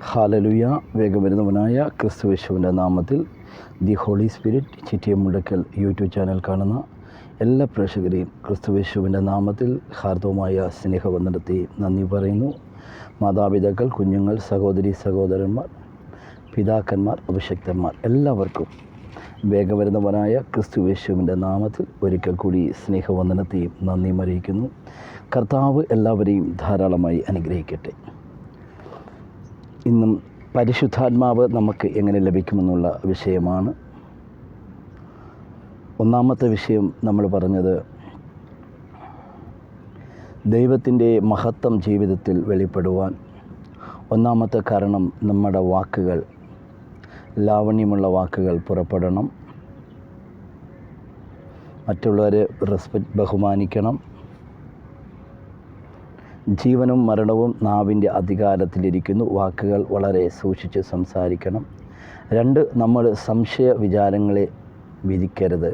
Hallelujah. വേഗം വരുന്നവനായ ക്രിസ്തുയേശുവിൻ്റെ നാമത്തിൽ the holy spirit Chittiyamundakkal YouTube channel കാണുന്ന എല്ലാ പ്രേക്ഷകരെയും ക്രിസ്തുയേശുവിൻ്റെ നാമത്തിൽ ഹാർദവമായ സ്നേഹവന്ദനത്തെ നന്ദി പറയുന്നു. മാതാപിതാക്കൾ, കുഞ്ഞുങ്ങൾ, സഹോദരി സഹോദരന്മാർ, പിതാക്കന്മാർ, അഭിഷക്തന്മാർ എല്ലാവർക്കും വേഗം വരുന്നവനായ ക്രിസ്തുയേശുവിൻ്റെ നാമത്തിൽ ഒരിക്കൽ കൂടി സ്നേഹവന്ദനത്തെയും നന്ദിയും അറിയിക്കുന്നു. കർത്താവ് എല്ലാവരെയും ധാരാളമായി അനുഗ്രഹിക്കട്ടെ. ഇന്നും പരിശുദ്ധാത്മാവ് നമുക്ക് എങ്ങനെ ലഭിക്കുമെന്നുള്ള വിഷയമാണ്. ഒന്നാമത്തെ വിഷയം നമ്മൾ പറഞ്ഞത് ദൈവത്തിൻ്റെ മഹത്വം ജീവിതത്തിൽ വെളിപ്പെടുവാൻ ഒന്നാമത്തെ കാരണം നമ്മുടെ വാക്കുകൾ, ലാവണ്യമുള്ള വാക്കുകൾ പുറപ്പെടണം. മറ്റുള്ളവരെ ബഹുമാനിക്കണം. ജീവനും മരണവും നാവിൻ്റെ അധികാരത്തിലിരിക്കുന്നു. വാക്കുകൾ വളരെ സൂക്ഷിച്ച് സംസാരിക്കണം. 2, നമ്മൾ സംശയ വിചാരങ്ങളെ വിധിക്കരുത്.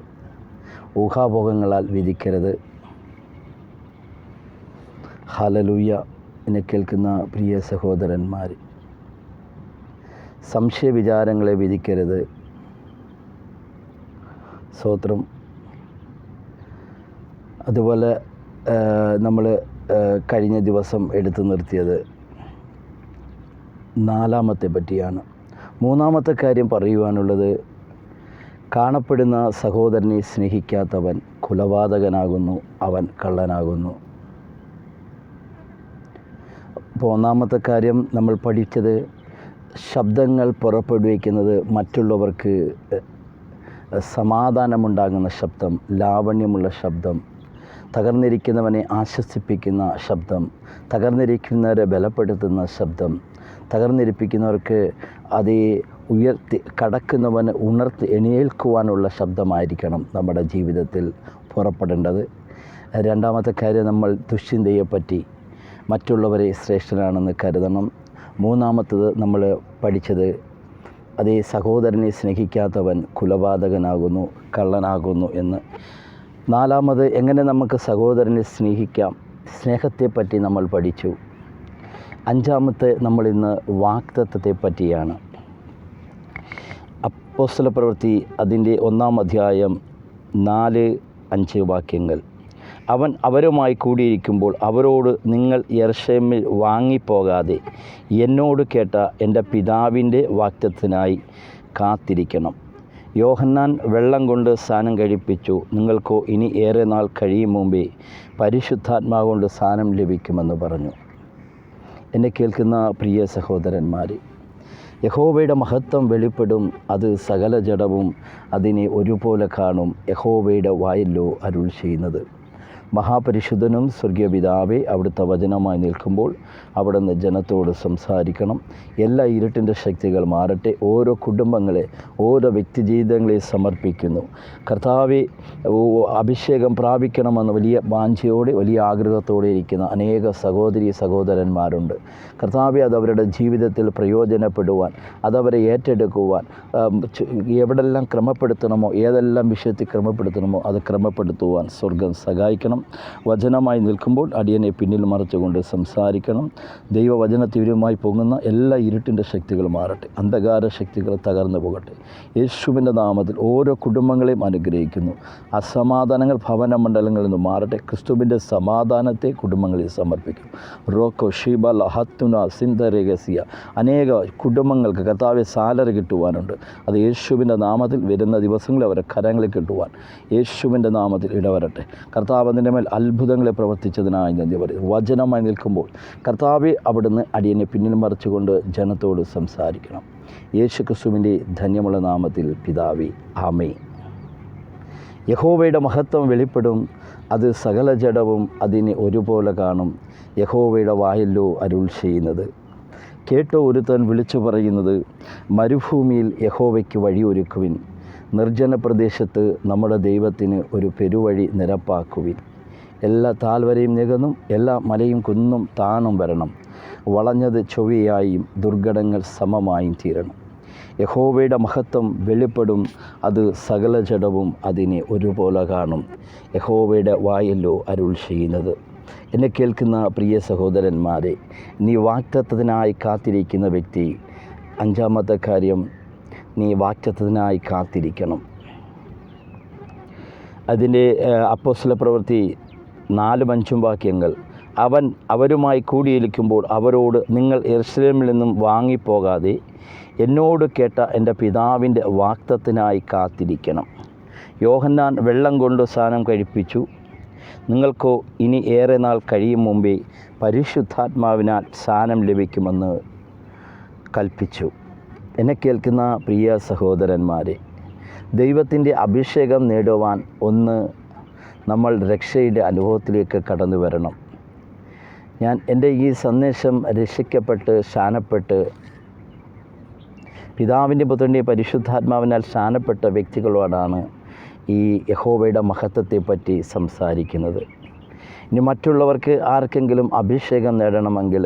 ഊഹാഭോഗങ്ങളാൽ വിധിക്കരുത്. ഹല്ലേലൂയ. എന്നെ കേൾക്കുന്ന പ്രിയ സഹോദരന്മാർ, സംശയ വിചാരങ്ങളെ വിധിക്കരുത്. സ്തോത്രം. അതുപോലെ നമ്മൾ കഴിഞ്ഞ ദിവസം എടുത്തു നിർത്തിയത് 4-ാമത്തെ പറ്റിയാണ്. 3-ാമത്തെ കാര്യം പറയുവാനുള്ളത്, കാണപ്പെടുന്ന സഹോദരനെ സ്നേഹിക്കാത്തവൻ കുലപാതകനാകുന്നു, അവൻ കള്ളനാകുന്നു. അപ്പോൾ 1-ാമത്തെ കാര്യം നമ്മൾ പഠിച്ചത്, ശബ്ദങ്ങൾ പുറപ്പെടുവിക്കുന്നത് മറ്റുള്ളവർക്ക് സമാധാനമുണ്ടാകുന്ന ശബ്ദം, ലാവണ്യമുള്ള ശബ്ദം, തകർന്നിരിക്കുന്നവനെ ആശ്വസിപ്പിക്കുന്ന ശബ്ദം, തകർന്നിരിക്കുന്നവരെ ബലപ്പെടുത്തുന്ന ശബ്ദം, തകർന്നിരിപ്പിക്കുന്നവർക്ക് അതേ ഉയർത്തി കടക്കുന്നവന് ഉണർത്തി എണീൽക്കുവാനുള്ള ശബ്ദമായിരിക്കണം നമ്മുടെ ജീവിതത്തിൽ പുറപ്പെടേണ്ടത്. 2-ാമത്തെ കാര്യം, നമ്മൾ ദുശ്ചിന്തയെപ്പറ്റി മറ്റുള്ളവരെ ശ്രേഷ്ഠനാണെന്ന് കരുതണം. 3-ാമത്തത് നമ്മൾ പഠിച്ചത്, അതേ സഹോദരനെ സ്നേഹിക്കാത്തവൻ കുലപാതകനാകുന്നു, കള്ളനാകുന്നു എന്ന്. 4-ാമത്, എങ്ങനെ നമുക്ക് സഹോദരനെ സ്നേഹിക്കാം, സ്നേഹത്തെപ്പറ്റി നമ്മൾ പഠിച്ചു. 5-ാമത്തെ നമ്മളിന്ന് വാഗ്ദത്തത്തെ പറ്റിയാണ്. അപ്പോസ്തലപ്രവൃത്തി അതിൻ്റെ 1-ാം അധ്യായം 4-5 വാക്യങ്ങൾ. അവൻ അവരുമായി കൂടിയിരിക്കുമ്പോൾ അവരോട്, നിങ്ങൾ യെരൂശലേമിൽ വാങ്ങിപ്പോകാതെ എന്നോട് കേട്ട എൻ്റെ പിതാവിൻ്റെ വാഗ്ദത്തത്തിനായി കാത്തിരിക്കണം. യോഹന്നാൻ വെള്ളം കൊണ്ട് സ്നാനം കഴിപ്പിച്ചു, നിങ്ങൾക്കോ ഇനി ഏറെ നാൾ കഴിയും മുമ്പേ പരിശുദ്ധാത്മാവ് കൊണ്ട് സ്നാനം ലഭിക്കുമെന്ന് പറഞ്ഞു. എന്നെ കേൾക്കുന്ന പ്രിയ സഹോദരന്മാരെ, യഹോവയുടെ മഹത്വം വെളിപ്പെടും, അത് സകല ജഡവും അതിനെ ഒരുപോലെ കാണും. യഹോവയുടെ വായല്ലോ അരുൾ ചെയ്യുന്നത്. മഹാപരിശുദ്ധനും സ്വർഗീയ പിതാവേ, അവിടുത്തെ വചനമായി നിൽക്കുമ്പോൾ അവിടുന്ന് ജനത്തോട് സംസാരിക്കണം. എല്ലാ ഇരുട്ടിൻ്റെ ശക്തികൾ മാറട്ടെ. ഓരോ കുടുംബങ്ങളെ, ഓരോ വ്യക്തിജീവിതങ്ങളെ സമർപ്പിക്കുന്നു. കർത്താവെ, അഭിഷേകം പ്രാപിക്കണമെന്ന് വലിയ വാഞ്ചയോടെ, വലിയ ആഗ്രഹത്തോടെ ഇരിക്കുന്ന അനേക സഹോദരി സഹോദരന്മാരുണ്ട്. കർത്താവെ, അതവരുടെ ജീവിതത്തിൽ പ്രയോജനപ്പെടുവാൻ, അതവരെ ഏറ്റെടുക്കുവാൻ, എവിടെല്ലാം ക്രമപ്പെടുത്തണമോ, ഏതെല്ലാം വിഷയത്തിൽ ക്രമപ്പെടുത്തണമോ അത് ക്രമപ്പെടുത്തുവാൻ സ്വർഗം സഹായിക്കണം. വചനമായി നിൽക്കുമ്പോൾ അടിയനെ പിന്നിൽ മറച്ചുകൊണ്ട് സംസാരിക്കണം. ദൈവവചനത്തിരുമായി പൊങ്ങുന്ന എല്ലാ ഇരുട്ടിൻ്റെ ശക്തികൾ മാറട്ടെ. അന്ധകാര ശക്തികൾ തകർന്നു പോകട്ടെ. യേശുവിൻ്റെ നാമത്തിൽ ഓരോ കുടുംബങ്ങളെയും അനുഗ്രഹിക്കുന്നു. അസമാധാനങ്ങൾ ഭവന മണ്ഡലങ്ങളിൽ നിന്ന് മാറട്ടെ. ക്രിസ്തുവിൻ്റെ സമാധാനത്തെ കുടുംബങ്ങളിൽ സമർപ്പിക്കും. റോക്കോ ഷീബ ലഹത്തുന സിന്ധരേഗസിയ. അനേക കുടുംബങ്ങൾക്ക് കർത്താവെ സാലറി കിട്ടുവാനുണ്ട്. അത് യേശുവിൻ്റെ നാമത്തിൽ വരുന്ന ദിവസങ്ങളിൽ അവരെ കരങ്ങളിൽ കിട്ടുവാൻ യേശുവിൻ്റെ നാമത്തിൽ ഇടവരട്ടെ. കർത്താവ് അതിൻ്റെ മേൽ അത്ഭുതങ്ങളെ പ്രവർത്തിച്ചതിനായി നന്ദി പറയും. വചനമായി നിൽക്കുമ്പോൾ കർത്താവെ, അവിടുന്ന് അടിയനെ പിന്നിൽ മറിച്ചുകൊണ്ട് ജനത്തോട് സംസാരിക്കണം. യേശു ക്രിസ്തുവിൻ്റെ ധന്യമുള്ള നാമത്തിൽ പിതാവേ, ആമേൻ. യഹോവയുടെ മഹത്വം വെളിപ്പെടും, അത് സകല ജഡവും അതിനെ ഒരുപോലെ കാണും. യഹോവയുടെ വായല്ലോ അരുൾ ചെയ്യുന്നത്. കേട്ടോ ഒരുത്തൻ വിളിച്ചു പറയുന്നത്, മരുഭൂമിയിൽ യഹോവയ്ക്ക് വഴിയൊരുക്കുവിൻ, നിർജ്ജന പ്രദേശത്ത് നമ്മുടെ ദൈവത്തിന് ഒരു പെരുവഴി നിരപ്പാക്കുവിൻ. എല്ലാ താഴ്വരയും നികന്നും എല്ലാ മലയും കുന്നും താണും വരണം. വളഞ്ഞത് ചൊവ്വയായും ദുർഘടങ്ങൾ സമമായും തീരണം. യഹോവയുടെ മഹത്വം വെളിപ്പെടും, അത് സകല ജഡവും അതിനെ ഒരുപോലെ കാണും. യഹോവയുടെ വായല്ലോ അരുൾ ചെയ്യുന്നത്. എന്നെ കേൾക്കുന്ന പ്രിയ സഹോദരന്മാരെ, നീ വാഗ്ദത്തത്തിനായി കാത്തിരിക്കുന്ന വ്യക്തി, അഞ്ചാമത്തെ കാര്യം, നീ വാഗ്ദത്തത്തിനായി കാത്തിരിക്കണം. അതിൻ്റെ അപ്പോസ്തല പ്രവൃത്തി 4-5 വാക്യങ്ങൾ, അവൻ അവരുമായി കൂടിയിരിക്കുമ്പോൾ അവരോട്, നിങ്ങൾ യെരൂശലേമിൽ നിന്നും വാങ്ങിപ്പോകാതെ എന്നോട് കേട്ട എൻ്റെ പിതാവിൻ്റെ വാഗ്ദത്തത്തിനായി കാത്തിരിക്കണം. യോഹന്നാൻ വെള്ളം കൊണ്ട് സ്നാനം കഴിപ്പിച്ചു, നിങ്ങൾക്കോ ഇനി ഏറെ നാൾ കഴിയും മുമ്പേ പരിശുദ്ധാത്മാവിനാൽ സ്നാനം ലഭിക്കുമെന്ന് കൽപ്പിച്ചു. എന്നെ കേൾക്കുന്ന പ്രിയ സഹോദരന്മാരെ, ദൈവത്തിൻ്റെ അഭിഷേകം നേടുവാൻ നമ്മൾ രക്ഷയുടെ അനുഭവത്തിലേക്ക് കടന്നു വരണം. ഞാൻ എൻ്റെ ഈ സന്ദേശം രക്ഷിക്കപ്പെട്ട് സ്നാനപ്പെട്ട് പിതാവിൻ്റെ പുത്രൻ്റെയും പരിശുദ്ധാത്മാവിനാൽ സ്നാനപ്പെട്ട വ്യക്തികളോടാണ് ഈ യഹോവയുടെ മഹത്വത്തെപ്പറ്റി സംസാരിക്കുന്നത്. ഇനി മറ്റുള്ളവർക്ക് ആർക്കെങ്കിലും അഭിഷേകം നേടണമെങ്കിൽ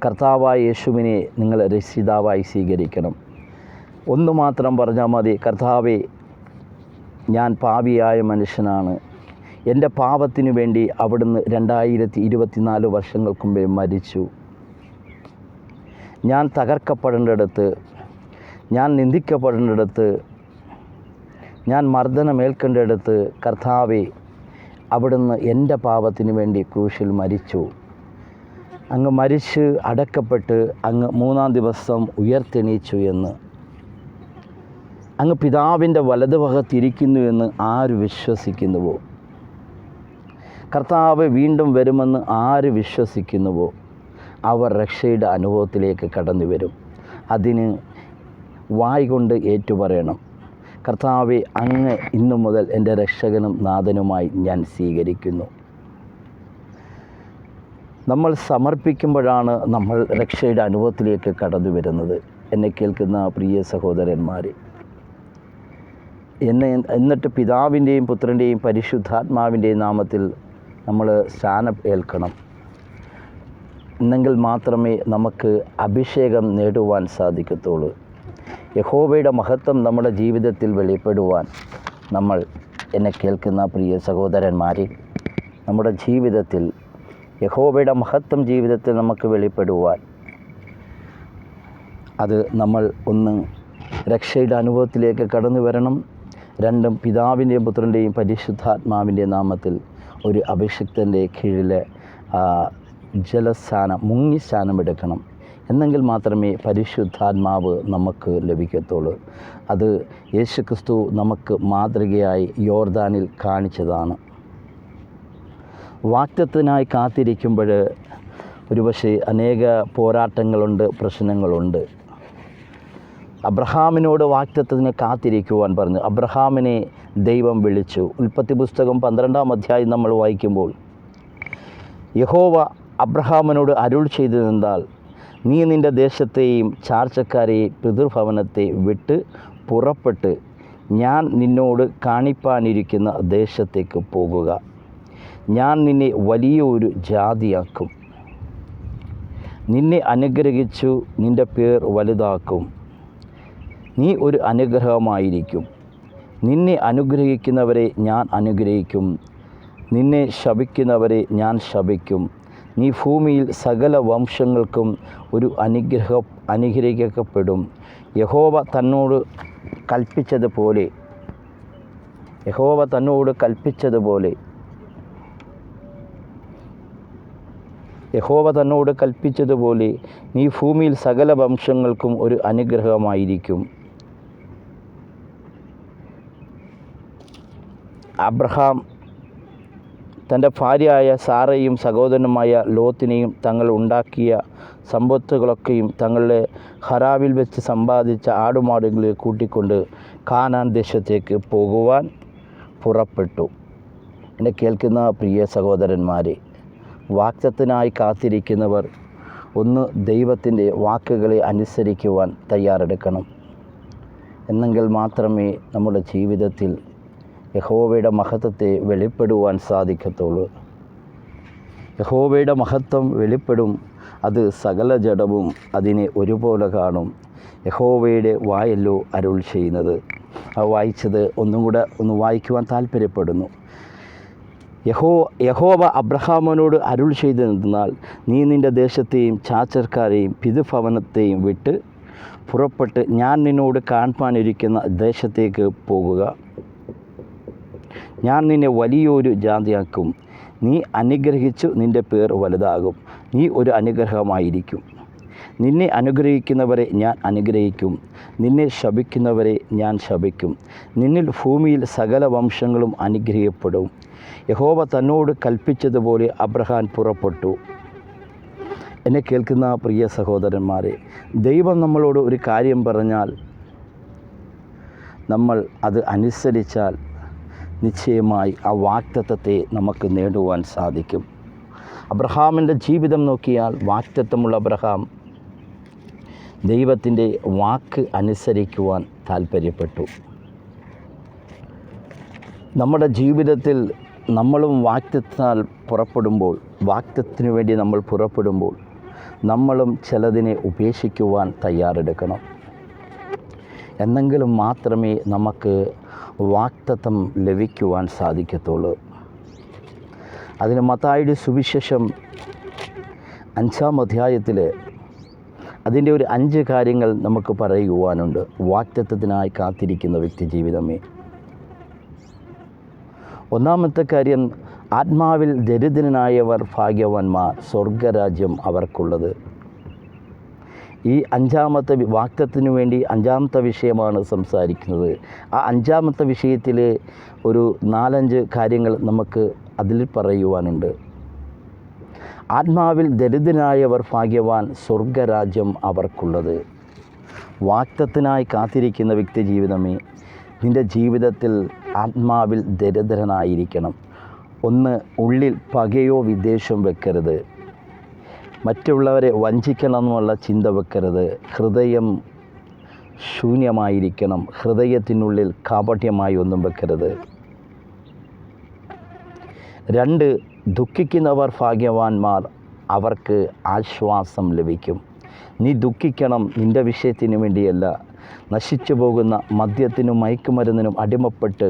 കർത്താവായ യേശുവിനെ നിങ്ങൾ രക്ഷിതാവായി സ്വീകരിക്കണം. ഒന്ന് മാത്രം പറഞ്ഞാൽ മതി, കർത്താവേ, ഞാൻ പാപിയായ മനുഷ്യനാണ്, എൻ്റെ പാപത്തിനു വേണ്ടി അവിടുന്ന് 2024 വർഷങ്ങൾക്ക് മുമ്പേ മരിച്ചു. ഞാൻ തകർക്കപ്പെടേണ്ടിടത്ത്, ഞാൻ നിന്ദിക്കപ്പെടേണ്ടിടത്ത്, ഞാൻ മർദ്ദനമേൽക്കേണ്ടിടത്ത് കർത്താവേ, അവിടുന്ന് എൻ്റെ പാപത്തിനു വേണ്ടി ക്രൂശിൽ മരിച്ചു. അങ്ങ് മരിച്ച് അടക്കപ്പെട്ട് അങ്ങ് 3-ാം ദിവസം ഉയർത്തെണീച്ചു എന്ന്, അങ്ങ് പിതാവിൻ്റെ വലതുഭാഗത്തിരിക്കുന്നു എന്ന് ആര് വിശ്വസിക്കുന്നുവോ, കർത്താവ് വീണ്ടും വരുമെന്ന് ആര് വിശ്വസിക്കുന്നുവോ, അവർ രക്ഷയുടെ അനുഭവത്തിലേക്ക് കടന്നു വരും. അതിന് വായ് കൊണ്ട് ഏറ്റുപറയണം, കർത്താവെ, അങ്ങ് ഇന്നു മുതൽ എൻ്റെ രക്ഷകനും നാഥനുമായി ഞാൻ സ്വീകരിക്കുന്നു. നമ്മൾ സമർപ്പിക്കുമ്പോഴാണ് നമ്മൾ രക്ഷയുടെ അനുഭവത്തിലേക്ക് കടന്നു വരുന്നത്. എന്നെ കേൾക്കുന്ന പ്രിയ സഹോദരന്മാരെ, എന്നിട്ട് പിതാവിൻ്റെയും പുത്രൻ്റെയും പരിശുദ്ധാത്മാവിൻ്റെയും നാമത്തിൽ നമ്മൾ സ്നാനം ഏൽക്കണം. എന്നെങ്കിൽ മാത്രമേ നമുക്ക് അഭിഷേകം നേടുവാൻ സാധിക്കത്തുള്ളൂ. യഹോവയുടെ മഹത്വം നമ്മുടെ ജീവിതത്തിൽ വെളിപ്പെടുവാൻ നമ്മൾ, എന്നെ കേൾക്കുന്ന പ്രിയ സഹോദരന്മാരെ, നമ്മുടെ ജീവിതത്തിൽ യഹോവയുടെ മഹത്വം ജീവിതത്തിൽ നമുക്ക് വെളിപ്പെടുവാൻ അത് നമ്മൾ രക്ഷയുടെ അനുഭവത്തിലേക്ക് കടന്നു വരണം. 2 പിതാവിൻ്റെയും പുത്രൻ്റെയും പരിശുദ്ധാത്മാവിൻ്റെ നാമത്തിൽ ഒരു അഭിഷിക്തൻ്റെ കീഴിൽ ജലസ്നാനം, മുങ്ങിസ്നാനം എടുക്കണം. എന്നെങ്കിൽ മാത്രമേ പരിശുദ്ധാത്മാവ് നമുക്ക് ലഭിക്കത്തുള്ളൂ. അത് യേശുക്രിസ്തു നമുക്ക് മാതൃകയായി യോർദാനിൽ കാണിച്ചതാണ്. വാഗ്ദത്തത്തിനായി കാത്തിരിക്കുമ്പോൾ ഒരുപക്ഷെ അനേക പോരാട്ടങ്ങളുണ്ട്, പ്രശ്നങ്ങളുണ്ട്. അബ്രഹാമിനോട് വാഗ്ദത്തത്തിന് കാത്തിരിക്കുവാൻ പറഞ്ഞു. അബ്രഹാമിനെ ദൈവം വിളിച്ചു. ഉൽപ്പത്തി പുസ്തകം 12-ാം അധ്യായം നമ്മൾ വായിക്കുമ്പോൾ യഹോവ അബ്രഹാമിനോട് അരുൾ ചെയ്തതെന്താൽ, നീ നിൻ്റെ ദേശത്തെയും ചാർച്ചക്കാരെയും പിതൃഭവനത്തെ വിട്ട് പുറപ്പെട്ട് ഞാൻ നിന്നോട് കാണിപ്പാനിരിക്കുന്ന ദേശത്തേക്ക് പോകുക. ഞാൻ നിന്നെ വലിയൊരു ജാതിയാക്കും, നിന്നെ അനുഗ്രഹിച്ചു നിൻ്റെ പേർ വലുതാക്കും, നീ ഒരു അനുഗ്രഹമായിരിക്കും. നിന്നെ അനുഗ്രഹിക്കുന്നവരെ ഞാൻ അനുഗ്രഹിക്കും, നിന്നെ ശപിക്കുന്നവരെ ഞാൻ ശപിക്കും. നീ ഭൂമിയിൽ സകല വംശങ്ങൾക്കും ഒരു അനുഗ്രഹിക്കപ്പെടും. യഹോവ തന്നോട് കൽപ്പിച്ചതുപോലെ നീ ഭൂമിയിൽ സകല വംശങ്ങൾക്കും ഒരു അനുഗ്രഹമായിരിക്കും. അബ്രഹാം തൻ്റെ ഭാര്യയായ സാറയും സഹോദരനുമായ ലോത്തിനെയും തങ്ങൾ ഉണ്ടാക്കിയ സമ്പത്തുകളൊക്കെയും തങ്ങളുടെ ഹരാവിൽ വെച്ച് സമ്പാദിച്ച ആടുമാടുകളെ കൂട്ടിക്കൊണ്ട് കാനാൻ ദേശത്തേക്ക് പോകുവാൻ പുറപ്പെട്ടു. എന്നെ കേൾക്കുന്ന പ്രിയ സഹോദരന്മാരെ, വാഗ്ദത്തത്തിനായി കാത്തിരിക്കുന്നവർ ദൈവത്തിൻ്റെ വാക്കുകളെ അനുസരിക്കുവാൻ തയ്യാറെടുക്കണം. എന്നെങ്കിൽ മാത്രമേ നമ്മുടെ ജീവിതത്തിൽ യഹോവയുടെ മഹത്വത്തെ വെളിപ്പെടുവാൻ സാധിക്കത്തുള്ളൂ. യഹോവയുടെ മഹത്വം വെളിപ്പെടും, അത് സകല ജഡവും അതിനെ ഒരുപോലെ കാണും. യഹോവയുടെ വായല്ലോ അരുൾ ചെയ്യുന്നത്. വായിച്ചത് ഒന്നും കൂടെ വായിക്കുവാൻ താല്പര്യപ്പെടുന്നു. യഹോവ അബ്രഹാമിനോട് അരുൾ ചെയ്തെന്നാൽ, നീ നിൻ്റെ ദേശത്തെയും ചാച്ചർക്കാരെയും പിതൃഭവനത്തെയും വിട്ട് പുറപ്പെട്ട് ഞാൻ നിന്നോട് കാൺപാനിരിക്കുന്ന ദേശത്തേക്ക് പോകുക. ഞാൻ നിന്നെ വലിയൊരു ജാതിയാക്കും. നീ അനുഗ്രഹിച്ചു നിൻ്റെ പേർ വലുതാകും. നീ ഒരു അനുഗ്രഹമായിരിക്കും. നിന്നെ അനുഗ്രഹിക്കുന്നവരെ ഞാൻ അനുഗ്രഹിക്കും, നിന്നെ ശപിക്കുന്നവരെ ഞാൻ ശപിക്കും. നിന്നിൽ ഭൂമിയിൽ സകല വംശങ്ങളും അനുഗ്രഹിക്കപ്പെടും. യഹോവ തന്നോട് കൽപ്പിച്ചതുപോലെ അബ്രഹാം പുറപ്പെട്ടു. എന്നെ കേൾക്കുന്ന പ്രിയ സഹോദരന്മാരെ, ദൈവം നമ്മളോട് ഒരു കാര്യം പറഞ്ഞാൽ നമ്മൾ അത് അനുസരിച്ചാൽ നിശ്ചയമായി ആ വാഗ്ദത്തത്തെ നമുക്ക് നേടുവാൻ സാധിക്കും. അബ്രഹാമിൻ്റെ ജീവിതം നോക്കിയാൽ വാഗ്ദത്തമുള്ള അബ്രഹാം ദൈവത്തിൻ്റെ വാക്ക് അനുസരിക്കുവാൻ താൽപ്പര്യപ്പെട്ടു. നമ്മുടെ ജീവിതത്തിൽ നമ്മളും വാഗ്ദത്തത്താൽ പുറപ്പെടുമ്പോൾ, വാഗ്ദത്തത്തിനു വേണ്ടി നമ്മൾ പുറപ്പെടുമ്പോൾ നമ്മളും ചിലതിനെ ഉപേക്ഷിക്കുവാൻ തയ്യാറെടുക്കണം. എന്നെങ്കിലും മാത്രമേ നമുക്ക് വാഗ്ദത്തം ലഭിക്കുവാൻ സാധിക്കത്തുള്ളൂ. അതിന് മത്തായിയുടെ സുവിശേഷം 5-ാം അധ്യായത്തിൽ അതിൻ്റെ ഒരു 5 കാര്യങ്ങൾ നമുക്ക് പറയുവാനുണ്ട്. വാഗ്ദത്തത്തിനായി കാത്തിരിക്കുന്ന വ്യക്തി ജീവിതമേ. ഒന്നാമത്തെ കാര്യം, ആത്മാവിൽ ദരിദ്രനായവർ ഭാഗ്യവാന്മാർ, സ്വർഗരാജ്യം അവർക്കുള്ളത്. ഈ 5-ാമത്തെ വാഗ്ദത്തത്തിനു വേണ്ടി 5-ാമത്തെ വിഷയമാണ് സംസാരിക്കുന്നത്. ആ 5-ാമത്തെ വിഷയത്തിൽ ഒരു 4-5 കാര്യങ്ങൾ നമുക്ക് അതിൽ പറയുവാനുണ്ട്. ആത്മാവിൽ ദരിദ്രനായവർ ഭാഗ്യവാൻ, സ്വർഗരാജ്യം അവർക്കുള്ളത്. വാഗ്ദത്തത്തിനായി കാത്തിരിക്കുന്ന വ്യക്തി ജീവിതമേ, നിൻ്റെ ജീവിതത്തിൽ ആത്മാവിൽ ദരിദ്രനായിരിക്കണം. ഒന്ന്, ഉള്ളിൽ പകയോ വിദ്വേഷം വെക്കരുത്. മറ്റുള്ളവരെ വഞ്ചിക്കണമെന്നുള്ള ചിന്ത വെക്കരുത്. ഹൃദയം ശൂന്യമായിരിക്കണം. ഹൃദയത്തിനുള്ളിൽ കാപട്യമായി ഒന്നും വെക്കരുത്. 2, ദുഃഖിക്കുന്നവർ ഭാഗ്യവാന്മാർ, അവർക്ക് ആശ്വാസം ലഭിക്കും. നീ ദുഃഖിക്കണം, നിൻ്റെ വിഷയത്തിന് വേണ്ടിയല്ല. നശിച്ചു പോകുന്ന മദ്യത്തിനും മയക്കുമരുന്നിനും അടിമപ്പെട്ട്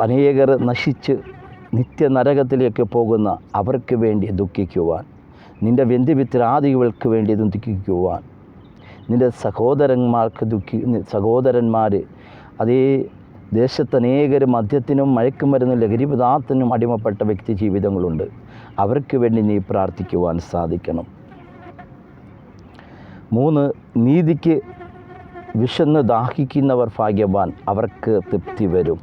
അനേകർ നശിച്ച് നിത്യനരകത്തിലേക്ക് പോകുന്ന അവർക്ക് വേണ്ടി ദുഃഖിക്കുവാൻ, നിൻ്റെ ബന്ധുമിത്രാദികൾക്ക് വേണ്ടി ദുഃഖിക്കുവാൻ, നിൻ്റെ സഹോദരന്മാർ അതേ ദേശത്ത് അനേകർ മദ്യത്തിനും മയക്കുമരുന്നും ലഹരി പദാർത്ഥത്തിനും അടിമപ്പെട്ട വ്യക്തി ജീവിതങ്ങളുണ്ട്. അവർക്ക് വേണ്ടി നീ പ്രാർത്ഥിക്കുവാൻ സാധിക്കണം. 3, നീതിക്ക് വിശന്ന് ദാഹിക്കുന്നവർ ഭാഗ്യവാൻ, അവർക്ക് തൃപ്തി വരും.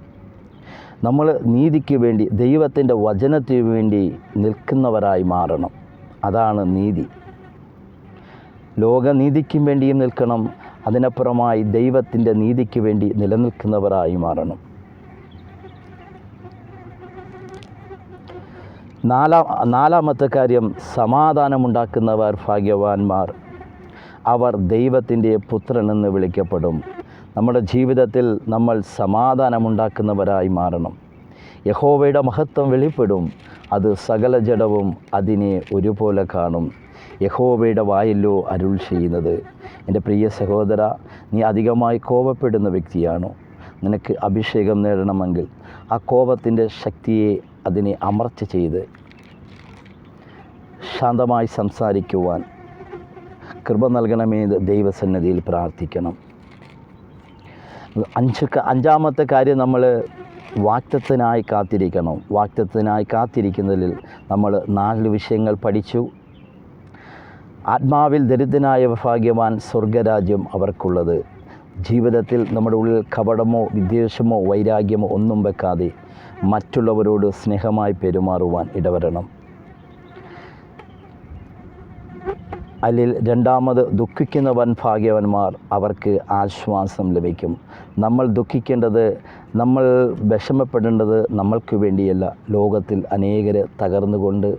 നമ്മൾ നീതിക്ക് വേണ്ടി, ദൈവത്തിൻ്റെ വചനത്തിന് വേണ്ടി നിൽക്കുന്നവരായി മാറണം. അതാണ് നീതി. ലോകനീതിക്കും വേണ്ടിയും നിൽക്കണം. അതിനപ്പുറമായി ദൈവത്തിൻ്റെ നീതിക്ക് വേണ്ടി നിലനിൽക്കുന്നവരായി മാറണം. 4-ാമത്തെ കാര്യം, സമാധാനമുണ്ടാക്കുന്നവർ ഭാഗ്യവാന്മാർ, അവർ ദൈവത്തിൻ്റെ പുത്രനെന്ന് വിളിക്കപ്പെടും. നമ്മുടെ ജീവിതത്തിൽ നമ്മൾ സമാധാനമുണ്ടാക്കുന്നവരായി മാറണം. യഹോവയുടെ മഹത്വം വെളിപ്പെടും. അത് സകല ജഡവും അതിനെ ഒരുപോലെ കാണും. യഹോവയുടെ വായല്ലോ അരുൾ ചെയ്യുന്നത്. എൻ്റെ പ്രിയ സഹോദര, നീ അധികമായി കോപപ്പെടുന്ന വ്യക്തിയാണോ? നിനക്ക് അഭിഷേകം നേടണമെങ്കിൽ ആ കോപത്തിൻ്റെ ശക്തിയെ അതിനെ അമർച്ച ചെയ്ത് ശാന്തമായി സംസാരിക്കുവാൻ കൃപ നൽകണമെന്ന് ദൈവസന്നിധിയിൽ പ്രാർത്ഥിക്കണം. 5-ാമത്തെ കാര്യം, നമ്മൾ വാഗ്ദത്തത്തിനായി കാത്തിരിക്കണം. വാഗ്ദത്തത്തിനായി കാത്തിരിക്കുന്നതിൽ നമ്മൾ 4 വിഷയങ്ങൾ പഠിച്ചു. ആത്മാവിൽ ദരിദ്രനായ ഭാഗ്യവാൻ, സ്വർഗരാജ്യം അവർക്കുള്ളത്. ജീവിതത്തിൽ നമ്മുടെ ഉള്ളിൽ കപടമോ വിദ്വേഷമോ വൈരാഗ്യമോ ഒന്നും വെക്കാതെ മറ്റുള്ളവരോട് സ്നേഹമായി പെരുമാറുവാൻ ഇടവരണം. അതിൽ 2-ാമത്, ദുഃഖിക്കുന്നവൻ ഭാഗ്യവാന്മാർ, അവർക്ക് ആശ്വാസം ലഭിക്കും. നമ്മൾ ദുഃഖിക്കേണ്ടത്, നമ്മൾ വിഷമപ്പെടേണ്ടത് നമ്മൾക്ക് വേണ്ടിയല്ല. ലോകത്തിൽ അനേകർ തകർന്നുകൊണ്ട്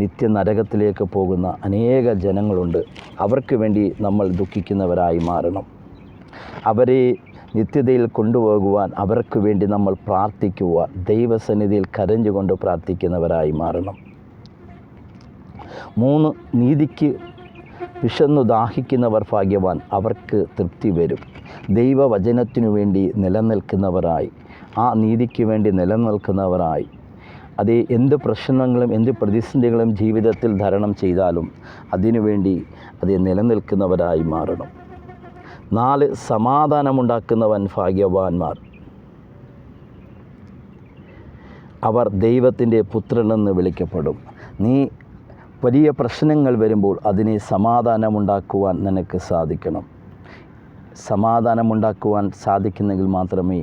നിത്യനരകത്തിലേക്ക് പോകുന്ന അനേക ജനങ്ങളുണ്ട്. അവർക്ക് വേണ്ടി നമ്മൾ ദുഃഖിക്കുന്നവരായി മാറണം. അവരെ നിത്യതയിൽ കൊണ്ടുപോകുവാൻ അവർക്ക് വേണ്ടി നമ്മൾ പ്രാർത്ഥിക്കുവാൻ, ദൈവസന്നിധിയിൽ കരഞ്ഞുകൊണ്ട് പ്രാർത്ഥിക്കുന്നവരായി മാറണം. 3, നീതിക്ക് വിശന്നു ദാഹിക്കുന്നവർ ഭാഗ്യവാൻ, അവർക്ക് തൃപ്തി വരും. ദൈവവചനത്തിനു വേണ്ടി നിലനിൽക്കുന്നവരായി ആ നീതിക്ക് വേണ്ടി നിലനിൽക്കുന്നവരായി, അത് എന്ത് പ്രശ്നങ്ങളും എന്ത് പ്രതിസന്ധികളും ജീവിതത്തിൽ തരണം ചെയ്താലും അതിനുവേണ്ടി അത് നിലനിൽക്കുന്നവരായി മാറണം. 4 സമാധാനമുണ്ടാക്കുന്നവൻ ഭാഗ്യവാന്മാർ, അവർ ദൈവത്തിൻ്റെ പുത്രനെന്ന് വിളിക്കപ്പെടും. നീ വലിയ പ്രശ്നങ്ങൾ വരുമ്പോൾ അതിനെ സമാധാനമുണ്ടാക്കുവാൻ നിനക്ക് സാധിക്കണം. സമാധാനമുണ്ടാക്കുവാൻ സാധിക്കുന്നെങ്കിൽ മാത്രമേ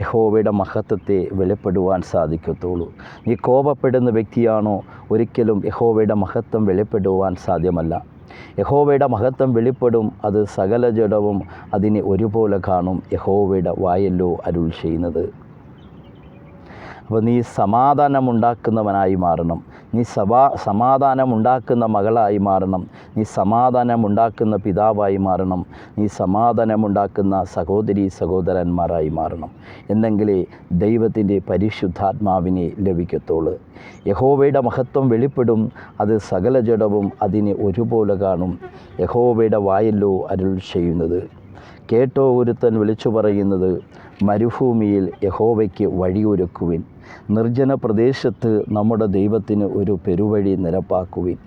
യഹോവയുടെ മഹത്വത്തെ വെളിപ്പെടുവാൻ സാധിക്കത്തുള്ളൂ. നീ കോപപ്പെടുന്ന വ്യക്തിയാണോ, ഒരിക്കലും യഹോവയുടെ മഹത്വം വെളിപ്പെടുവാൻ സാധ്യമല്ല. യഹോവയുടെ മഹത്വം വെളിപ്പെടും, അത് സകല ജഡവും അതിനെ ഒരുപോലെ കാണും. യഹോവയുടെ വായല്ലോ അരുൾ ചെയ്യുന്നത്. അപ്പോൾ നീ സമാധാനമുണ്ടാക്കുന്നവനായി മാറണം. നീ സമാധാനമുണ്ടാക്കുന്ന മകളായി മാറണം. നീ സമാധാനമുണ്ടാക്കുന്ന പിതാവായി മാറണം. നീ സമാധാനമുണ്ടാക്കുന്ന സഹോദരി സഹോദരന്മാരായി മാറണം. എന്നെങ്കിലേ ദൈവത്തിൻ്റെ പരിശുദ്ധാത്മാവിനെ ലഭിക്കത്തുള്ളൂ. യഹോവയുടെ മഹത്വം വെളിപ്പെടും, അത് സകല ജഡവും അതിനെ ഒരുപോലെ കാണും. യഹോവയുടെ വായല്ലോ അരുൾ ചെയ്യുന്നത്. കേട്ടോ ഒരുത്തൻ വിളിച്ചു പറയുന്നത്, മരുഭൂമിയിൽ യഹോവയ്ക്ക് വഴിയൊരുക്കുവിൻ, നിർജ്ജന പ്രദേശത്ത് നമ്മുടെ ദൈവത്തിന് ഒരു പെരുവഴി നിരപ്പാക്കുവിൻ.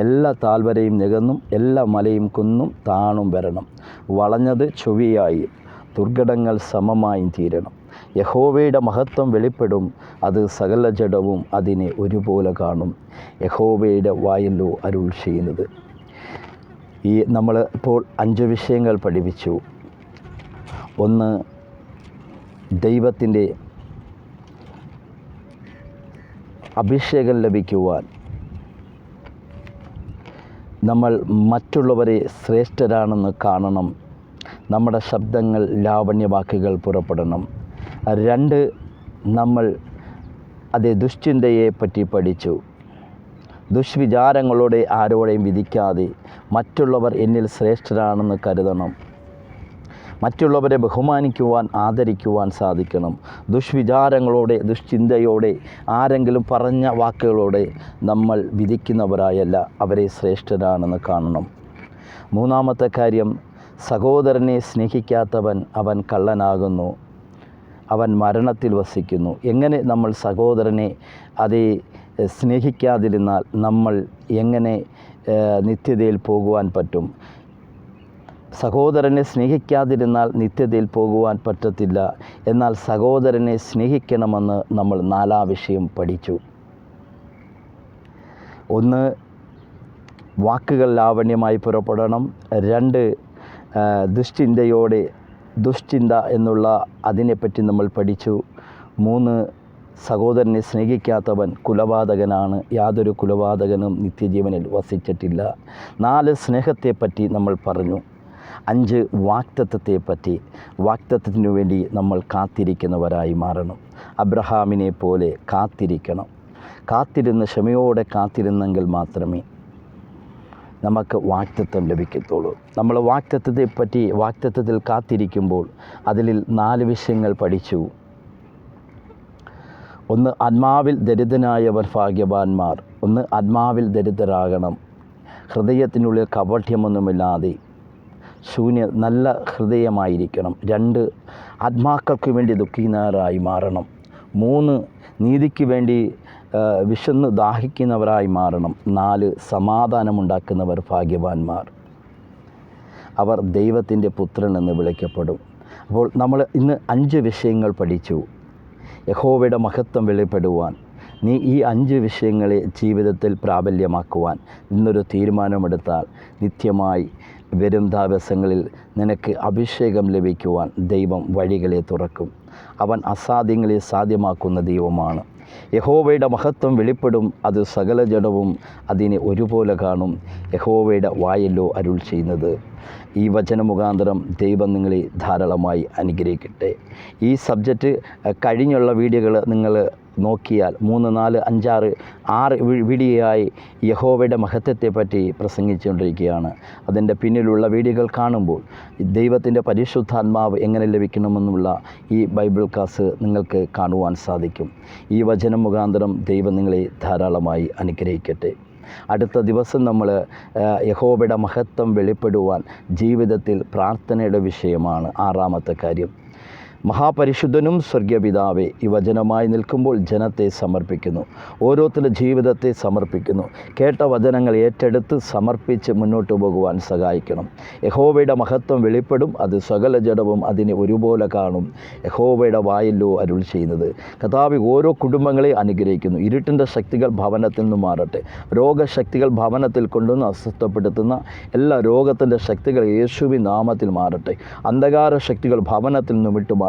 എല്ലാ താഴ്വരയും നികന്നും എല്ലാ മലയും കുന്നും താണും വരണം. വളഞ്ഞത് ചൊവ്വയായി ദുർഘടങ്ങൾ സമമായും തീരണം. യഹോവയുടെ മഹത്വം വെളിപ്പെടും, അത് സകല ജഡവും അതിനെ ഒരുപോലെ കാണും. യഹോവയുടെ വായല്ലോ അരുൾ ചെയ്യുന്നത്. നമ്മൾ ഇപ്പോൾ 5 വിഷയങ്ങൾ പഠിപ്പിച്ചു. 1, ദൈവത്തിൻ്റെ അഭിഷേകം ലഭിക്കുവാൻ നമ്മൾ മറ്റുള്ളവരെ ശ്രേഷ്ഠരാണെന്ന് കാണണം. നമ്മുടെ ശബ്ദങ്ങൾ ലാവണ്യവാക്കുകൾ പുറപ്പെടണം. 2, നമ്മൾ അതേ ദുശ്ചിന്തയെ പറ്റി പഠിച്ചു. ദുഷ്വിചാരങ്ങളോടെ ആരോടെയും വിധിക്കാതെ മറ്റുള്ളവർ എന്നിൽ ശ്രേഷ്ഠരാണെന്ന് കരുതണം. മറ്റുള്ളവരെ ബഹുമാനിക്കുവാൻ ആദരിക്കുവാൻ സാധിക്കണം. ദുഷ്വിചാരങ്ങളോടെ ദുശ്ചിന്തയോടെ ആരെങ്കിലും പറഞ്ഞ വാക്കുകളോടെ നമ്മൾ വിധിക്കുന്നവരായല്ല, അവരെ ശ്രേഷ്ഠരാണെന്ന് കാണണം. 3-ാമത്തെ കാര്യം, സഹോദരനെ സ്നേഹിക്കാത്തവൻ അവൻ കള്ളനാകുന്നു, അവൻ മരണത്തിൽ വസിക്കുന്നു. എങ്ങനെ നമ്മൾ സഹോദരനെ അതേ സ്നേഹിക്കാതിരുന്നാൽ നമ്മൾ എങ്ങനെ നിത്യതയിൽ പോകുവാൻ പറ്റും? സഹോദരനെ സ്നേഹിക്കാതിരുന്നാൽ നിത്യതയിൽ പോകുവാൻ പറ്റത്തില്ല. എന്നാൽ സഹോദരനെ സ്നേഹിക്കണമെന്ന് നമ്മൾ 4-ാം വിഷയം പഠിച്ചു. 1, വാക്കുകൾ ലാവണ്യമായി പുറപ്പെടണം. 2, ദുശ്ചിന്ത എന്നുള്ള അതിനെപ്പറ്റി നമ്മൾ പഠിച്ചു. 3, സഹോദരനെ സ്നേഹിക്കാത്തവൻ കുലപാതകനാണ്, യാതൊരു കുലപാതകനും നിത്യജീവനിൽ വസിച്ചിട്ടില്ല. 4, സ്നേഹത്തെപ്പറ്റി നമ്മൾ പറഞ്ഞു. 5, വാഗ്ദത്തത്തെപ്പറ്റി. വാഗ്ദത്തത്തിനു വേണ്ടി നമ്മൾ കാത്തിരിക്കുന്നവരായി മാറണം. അബ്രഹാമിനെ പോലെ കാത്തിരിക്കണം. കാത്തിരുന്ന് ക്ഷമയോടെ കാത്തിരുന്നെങ്കിൽ മാത്രമേ നമുക്ക് വാഗ്ദത്തം ലഭിക്കത്തുള്ളൂ. നമ്മൾ വാഗ്ദത്തത്തിൽ കാത്തിരിക്കുമ്പോൾ അതിൽ 4 വിഷയങ്ങൾ പഠിച്ചു. 1, ആത്മാവിൽ ദരിദ്രനായവർ ഭാഗ്യവാന്മാർ. 1, ആത്മാവിൽ ദരിദ്രരാകണം. ഹൃദയത്തിനുള്ളിൽ കപട്യമൊന്നുമില്ലാതെ നല്ല ഹൃദയമായിരിക്കണം. 2, ആത്മാക്കൾക്ക് വേണ്ടി ദുഃഖിക്കുന്നവരായി മാറണം. 3, നീതിക്ക് വേണ്ടി വിശന്ന് ദാഹിക്കുന്നവരായി മാറണം. 4, സമാധാനമുണ്ടാക്കുന്നവർ ഭാഗ്യവാന്മാർ, അവർ ദൈവത്തിൻ്റെ പുത്രൻ എന്ന് വിളിക്കപ്പെടും. അപ്പോൾ നമ്മൾ ഇന്ന് 5 വിഷയങ്ങൾ പഠിച്ചു. യഹോവയുടെ മഹത്വം വെളിപ്പെടുവാൻ നീ ഈ 5 വിഷയങ്ങളെ ജീവിതത്തിൽ പ്രാബല്യമാക്കുവാൻ ഇന്നൊരു തീരുമാനമെടുത്താൽ നിത്യമായി വരും ദിവസങ്ങളിൽ നിനക്ക് അഭിഷേകം ലഭിക്കുവാൻ ദൈവം വഴികളെ തുറക്കും. അവൻ അസാധ്യങ്ങളെ സാധ്യമാക്കുന്ന ദൈവമാണ്. യഹോവയുടെ മഹത്വം വെളിപ്പെടും, അത് സകല ജഡവും അതിനെ ഒരുപോലെ കാണും. യഹോവയുടെ വായല്ലോ അരുൾ ചെയ്യുന്നത്. ഈ വചനമുഖാന്തരം ദൈവം നിങ്ങളെ ധാരാളമായി അനുഗ്രഹിക്കട്ടെ. ഈ സബ്ജക്റ്റ് കഴിഞ്ഞുള്ള വീഡിയോകൾ നിങ്ങൾ നോക്കിയാൽ 3, 4, 5, 6 വീഡിയോയായി യഹോവയുടെ മഹത്വത്തെപ്പറ്റി പ്രസംഗിച്ചുകൊണ്ടിരിക്കുകയാണ്. അതിൻ്റെ പിന്നിലുള്ള വീഡിയോകൾ കാണുമ്പോൾ ദൈവത്തിൻ്റെ പരിശുദ്ധാത്മാവ് എങ്ങനെ ലഭിക്കണമെന്നുള്ള ഈ ബൈബിൾ ക്ലാസ് നിങ്ങൾക്ക് കാണുവാൻ സാധിക്കും. ഈ വചനം മുഖാന്തരം ദൈവം നിങ്ങളെ ധാരാളമായി അനുഗ്രഹിക്കട്ടെ. അടുത്ത ദിവസം നമ്മൾ യഹോവയുടെ മഹത്വം വെളിപ്പെടുവാൻ ജീവിതത്തിൽ പ്രാർത്ഥനയുടെ വിഷയമാണ് 6-ാമത്തെ കാര്യം. മഹാപരിശുദ്ധനും സ്വർഗീയപിതാവേ, ഈ വചനമായി നിൽക്കുമ്പോൾ ജനത്തെ സമർപ്പിക്കുന്നു, ഓരോരുത്തരുടെ ജീവിതത്തെ സമർപ്പിക്കുന്നു. കേട്ട വചനങ്ങൾ ഏറ്റെടുത്ത് സമർപ്പിച്ച് മുന്നോട്ട് പോകുവാൻ സഹായിക്കണം. യഹോവയുടെ മഹത്വം വെളിപ്പെടും, അത് സകല ജഡവും അതിനെ ഒരുപോലെ കാണും. യഹോവയുടെ വായല്ലോ അരുൾ ചെയ്യുന്നത്. കർത്താവേ, ഓരോ കുടുംബങ്ങളെ അനുഗ്രഹിക്കുന്നു. ഇരുട്ടിൻ്റെ ശക്തികൾ ഭവനത്തിൽ നിന്ന് മാറട്ടെ. രോഗശക്തികൾ ഭവനത്തിൽ കൊണ്ടുവന്ന് അസ്വസ്ഥപ്പെടുത്തുന്ന എല്ലാ രോഗത്തിൻ്റെ ശക്തികൾ യേശുവിൻ നാമത്തിൽ മാറട്ടെ. അന്ധകാര ശക്തികൾ ഭവനത്തിൽ നിന്ന് വിട്ടുമാറട്ടെ.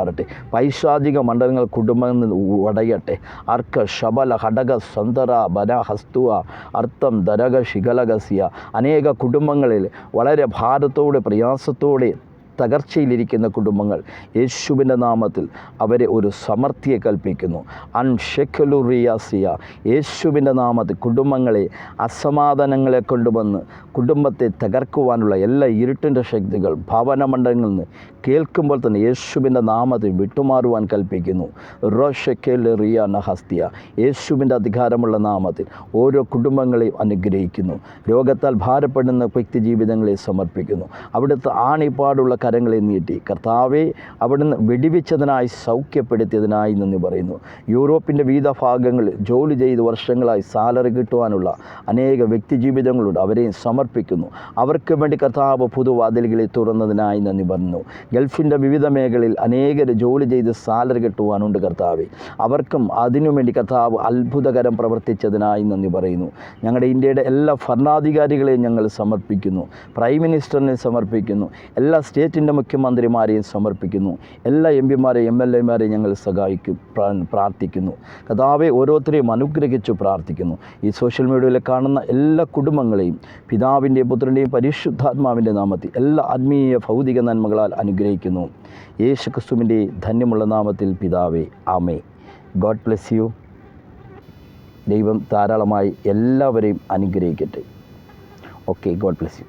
പൈശാചിക മണ്ഡലങ്ങൾ കുടുംബങ്ങളിൽ ഉടയട്ടെ. അർക്ക ശബല ഹടക സന്തര ബന ഹസ്തുവ അർത്ഥം ദരക ശിഖലകസ്യ. അനേക കുടുംബങ്ങളിൽ വളരെ ഭാരത്തോടെ പ്രയാസത്തോടെ തകർച്ചയിലിരിക്കുന്ന കുടുംബങ്ങൾ യേശുവിൻ്റെ നാമത്തിൽ അവരെ ഒരു സമൃദ്ധിയെ കൽപ്പിക്കുന്നു. അൻഷെക്കലുറിയാസിയ യേശുവിൻ്റെ നാമത്തിൽ കുടുംബങ്ങളെ അസമാധാനങ്ങളെ കൊണ്ടുവന്ന് കുടുംബത്തെ തകർക്കുവാനുള്ള എല്ലാ ഇരുട്ടിൻ്റെ ശക്തികൾ ഭവനമണ്ഡലങ്ങളിൽ നിന്ന് കേൾക്കുമ്പോൾ തന്നെ യേശുവിൻ്റെ നാമത്തിൽ വിട്ടുമാറുവാൻ കൽപ്പിക്കുന്നു. റോഷെക്കലുറിയ നഹസ്തിയ യേശുവിൻ്റെ അധികാരമുള്ള നാമത്തിൽ ഓരോ കുടുംബങ്ങളെയും അനുഗ്രഹിക്കുന്നു. രോഗത്താൽ ഭാരപ്പെടുന്ന വ്യക്തി ജീവിതങ്ങളെ സമർപ്പിക്കുന്നു. അവിടുത്തെ ആണിപ്പാടുള്ള കരങ്ങളെ നീട്ടി കർത്താവെ അവിടുന്ന് വെടിവെച്ചതിനായി സൗഖ്യപ്പെടുത്തിയതിനായി നന്ദി പറയുന്നു. യൂറോപ്പിൻ്റെ വിവിധ ഭാഗങ്ങളിൽ ജോലി ചെയ്ത് വർഷങ്ങളായി സാലറി കിട്ടുവാനുള്ള അനേക വ്യക്തി ജീവിതങ്ങളുണ്ട്. അവരെയും സമർപ്പിക്കുന്നു. അവർക്ക് വേണ്ടി കർത്താവ് പുതുവാതിലുകളെ തുറന്നതിനായി നന്ദി പറയുന്നു. ഗൾഫിൻ്റെ വിവിധ മേഖലയിൽ അനേകർ ജോലി ചെയ്ത് സാലറി കിട്ടുവാനുണ്ട് കർത്താവെ. അവർക്കും അതിനുവേണ്ടി കർത്താവ് അത്ഭുതകരം പ്രവർത്തിച്ചതിനായി നന്ദി പറയുന്നു. ഞങ്ങളുടെ ഇന്ത്യയുടെ എല്ലാ ഭരണാധികാരികളെയും ഞങ്ങൾ സമർപ്പിക്കുന്നു. പ്രൈം മിനിസ്റ്ററിനെ സമർപ്പിക്കുന്നു. എല്ലാ സ്റ്റേറ്റിൻ്റെ മുഖ്യമന്ത്രിമാരെയും സമർപ്പിക്കുന്നു. എല്ലാ എം പിമാരെയും MLA മാരെയും ഞങ്ങൾ പ്രാർത്ഥിക്കുന്നു. കർത്താവെ ഓരോരുത്തരെയും അനുഗ്രഹിച്ചു പ്രാർത്ഥിക്കുന്നു. ഈ സോഷ്യൽ മീഡിയയിൽ കാണുന്ന എല്ലാ കുടുംബങ്ങളെയും പിതാവിൻ്റെയും പുത്രൻ്റെയും പരിശുദ്ധാത്മാവിൻ്റെ നാമത്തിൽ എല്ലാ ആത്മീയ ഭൗതിക നന്മകളാൽ അനുഗ്രഹിക്കുന്നു. യേശു ക്രിസ്തുവിൻ്റെ ധന്യമുള്ള നാമത്തിൽ പിതാവേ, ആമേൻ. God bless you. ദൈവം ധാരാളമായി എല്ലാവരെയും അനുഗ്രഹിക്കട്ടെ. Okay, God bless you.